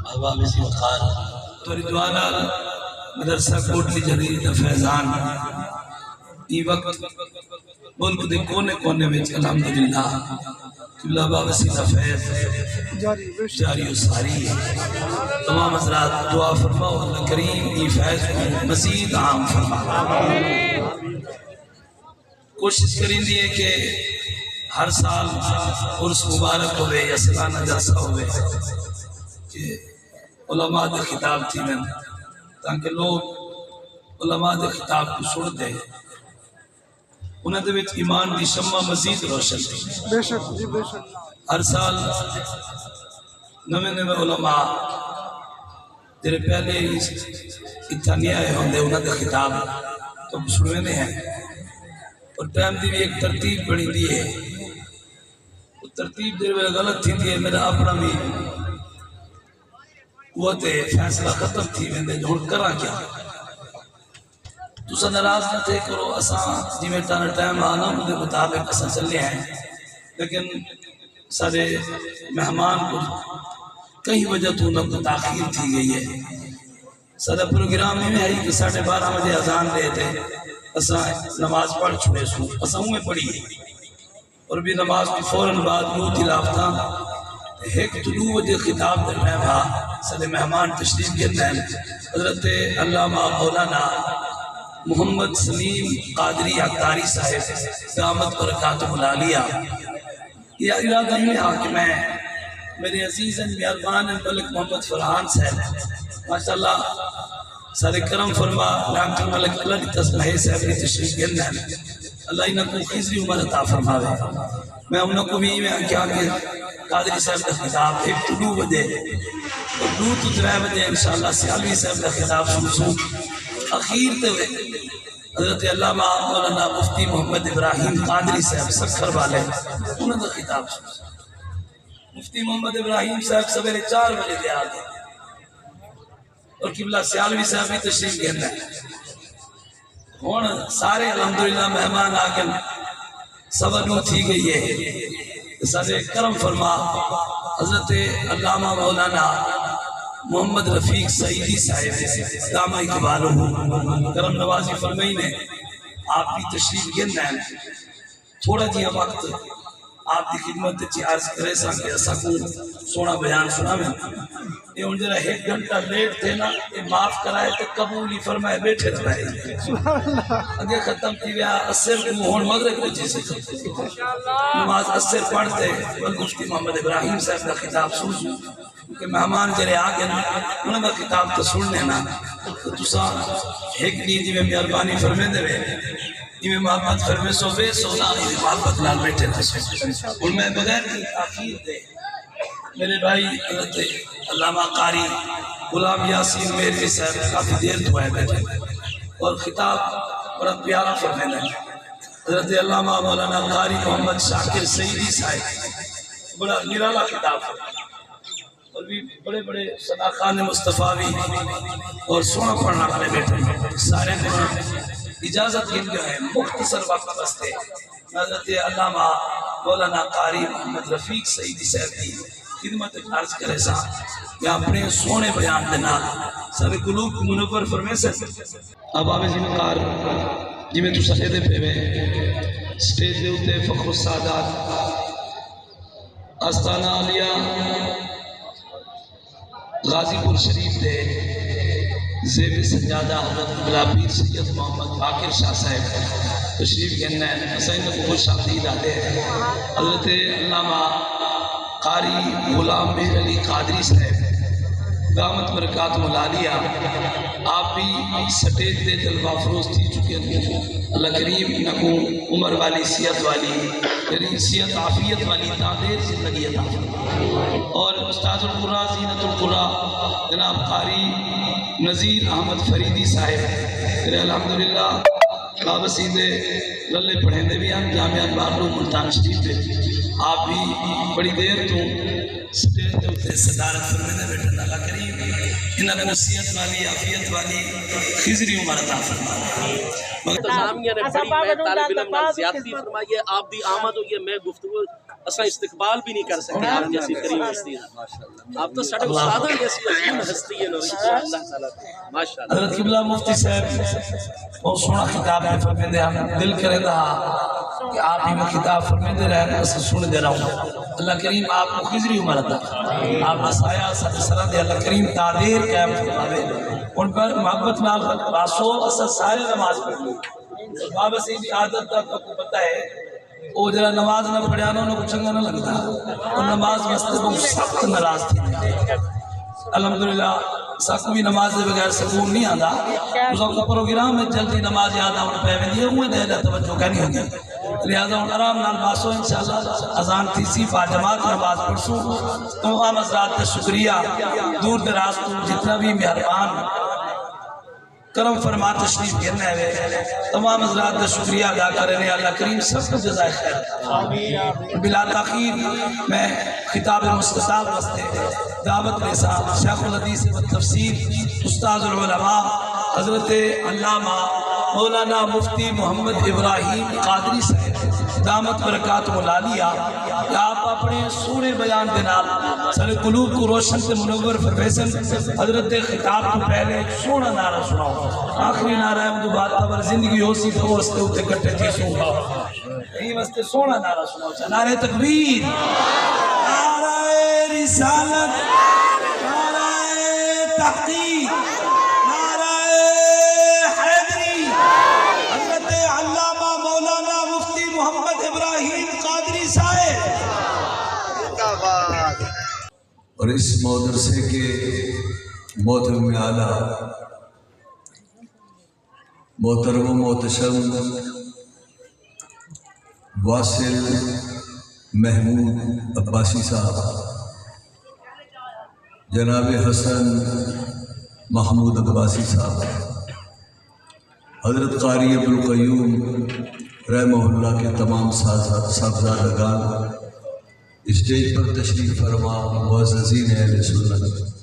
احباب اسی وقار تو رضوانہ مدرسہ کوٹلی جدید دا فیضان ای وقت ملک دے کونے کونے میں الحمدللہ قبلہ باب وسیلہ فیض جاری و ساری ہے۔ تمام حضرات دعا فرماؤ اللہ کریم ای فیض کو مزید عام فرما۔ کوشش کریں دیئے کہ ہر سال عرس مبارک ہوئے یا سالانہ جلسہ ہوئے کہ علماء دے خطاب تھی میں تاکہ لوگ علماء دے خطاب کو سن دے انہیں دے وچ ایمان دی شمع مزید روشن تھی۔ بے شک جی بے شک۔ ہر سال نوے علماء جنہیں پہلے اتنا نہیں آئے ہوں دے انہیں دے خطاب تو سنوے نہیں ہیں اور ٹائم دی بھی ایک ترتیب بڑی دی ہے۔ وہ ترتیب دیر میں غلط تھی دی ہے، میرا اپنا بھی قوت فیصلہ ختم تھی میں نے جھوڑ کرا کیا تو سا نراز نہ تھے کرو اساں جی میں ٹانا ٹائم آنا مجھے مطابق اساں چلے ہیں، لیکن سارے مہمان کو کئی وجہ تو نہ تاخیر تھی گئی ہے۔ سارا پروگرام میں ہے کہ 12:30 بجے اذان دے تھے، اساں نماز پڑھ چھوڑے سو اساں ہوئے پڑھی اور بھی نماز کی فوراً بعد نو تلافتہ ایک طلوع وجہ خطاب در میں بھا سارے مہمان تشریف گرد ہیں حضرت علامہ مولانا محمد سلیم قادری عطاری صاحب دامت برکاتہ العالیہ۔ یہ ارادہ یہ ہے کہ میں میرے عزیز میاربان ملک محمد فرحان صاحب ماشاءاللہ سارے کرم فرما رحمت الملک اللہ کی تصبح صاحب کی تشریف گرد ہیں، اللہ انہوں کو خیزری عمر عطا فرماوے۔ میں انہوں کو بھی میں کیا کہ قادری صاحب کا خطاب ایک طلوع بجے اور 2-3 بجے انشاءاللہ سیالوی صاحب کا خطاب سنسوں اخیر تے ہوئے حضرت علامہ مولانا مفتی محمد ابراہیم قادری صاحب سکھر والے انہوں کا خطاب سنسوں۔ مفتی محمد ابراہیم صاحب سویرے 4 بجے دے آگے اور قبلہ سیالوی صاحب بھی تشریف گرنا ہے۔ ہون سارے الحمدللہ مہمان آگے سوا نو تھی گئی ہے، سارے کرم فرما حضرت علامہ مولانا محمد رفیق سعیدی صاحب دامہ اقبالہ کرم نوازی فرمائی نے آپ بھی تشریف گرنا ہے۔ تھوڑا جیا وقت آپ کی خدمت چی عرض کرے سا کہ ایسا کو سونا بیان سنا میں یہ ان جرہ 1 گھنٹہ لیٹ تھے نا یہ معاف کرائے تو قبولی فرمائے بیٹھے رہے اگے ختم کی گیا اثر کو ہون مغرب کو جیسے نماز اثر پڑھتے مفتی محمد ابراہیم صاحب کا خطاب سنوں کہ مہمان جرے آگے نا انہوں کا خطاب تو سننے نا تو تسا ایک نیدی میں مہربانی فرمے دے رہے یہ محبت فرمے سو بے سونا یہ محبت لال بیٹھے تھے اور میں بغیر کی تاخیر دے میرے بھائی حضرت علامہ قاری غلام یاسین میروی صاحب کافی دیر تو آئے بیٹھے اور خطاب بڑا پیارا فرمے دے حضرت علامہ مولانا قاری محمد شاکر سعیدی صاحب بڑا نرالا خطاب فرمے اور بھی بڑے بڑے صداقان مصطفیٰ اور سونا پڑھنا والے بیٹھے سارے دن اجازت گن جو ہے مختصر وقت بستے حضرت علامہ مولانا قاری محمد رفیق سعیدی صاحب کی خدمت عرض کرے سا یا اپنے سونے بیان دینا سارے قلوب کو منور فرمے سے اب آبے جی مقار جی میں تو سہدے پہ میں سٹیج دے ہوتے فخر السادات آستانہ علیہ غازی پور شریف دے زیب سجادہ حضرت گلابیر سید محمد باقر شاہ صاحب تشریف گھننا ہے حسین کو خوش آمدید آتے ہیں حضرت علامہ قاری غلام مہر علی قادری صاحب دامت برکات العالیہ آپ بھی سٹیج دے جلوہ فروز تھی چکے ہیں اللہ کریم انکو عمر والی صحت والی صحت عافیت والی تعدیر زندگی عطا فرمائے اور استاذ القرآن زینت القرآن جناب قاری نذیر احمد فریدی صاحب الحمدللہ بابسی دے للے پڑھیں دے بھی ہم جامعہ بابلو ملتان شریف دے آپ بھی بڑی دیر تو سٹیج دے ہوتے صدارت فرمینے بیٹھا اللہ کریم انہاں کو صحت والی عافیت والی خضری عمر عطا فرمائے انتظامیہ نے بڑی میں طالب علم نال زیادتی فرمائی ہے آپ بھی آمد ہوئی ہے میں گفتگو اساں استقبال بھی نہیں کر سکتے آپ جیسی کریم ہستی دا آپ تو ساڈے استاداں جیسی عظیم ہستی ہے اللہ تعالیٰ ماشاءاللہ حضرت قبلہ مفتی صاحب بہت سونا خطاب ہے فرمیندے ہم دل کرے دا کہ آپ ہی میں خطاب فرمیندے رہے اسے سن دے رہا ہوں اللہ کریم آپ کو خضری عمر عطا آپ بسایا ساتھ سرہ دے اللہ کریم تعدیر قائم فرماوے ان پر محبت نال راسو اسا سارے نماز پڑھ لی بابا سے بھی عادت تک کو پتہ ہے وہ جرا نماز نہ پڑھیا نہ کو چنگا نہ لگتا اور نماز واسطے بہت سخت ناراض تھی الحمدللہ ساکو بھی نماز دے بغیر سکون نہیں آندا اس کا پروگرام میں جلدی نماز یاد آن پہ ویندی ہے اوے دے توجہ کہنی ہوندی لہذا ہن آرام نال باسو انشاءاللہ اذان تیسی با جماعت نماز پڑھسو تمام حضرات کا شکریہ دور دراز تو جتنا بھی مہربان کرم فرما تشریف گرنے ہوئے تمام حضرات کا شکریہ ادا کرنے اللہ کریم سب کو جزائے خیر بلا تاخیر میں خطاب مستطاب واسطے دعوت رسا شیخ الحدیث و تفسیر استاذ العلماء حضرت علامہ مولانا مفتی محمد ابراہیم قادری صاحب دامت برکات ملالیہ کہ آپ اپنے سونے بیان کے نال سارے قلوب کو روشن سے منور فرمیسن حضرت خطاب کو پہلے ایک سونا نعرہ سناؤ آخری نعرہ ہے مجھے بات پر زندگی ہو سی تو واسطے ہوتے کٹے تھی سنگا یہی واسطے سونا نعرہ سناؤ نعرہ تکبیر نعرہ رسالت نعرہ تحقیق نعرہ حیدری حضرت علامہ مولانا مفتی محمد ابراہیم قادری صاحب اور اس مدرسے کے محترم اعلیٰ محترم و محتشم واصل محمود عباسی صاحب جناب حسن محمود عباسی صاحب حضرت قاری عبدالقیوم رحمہ اللہ کے تمام صاحبزادگان اسٹیج پر تشریف فرما معززین اہل سنت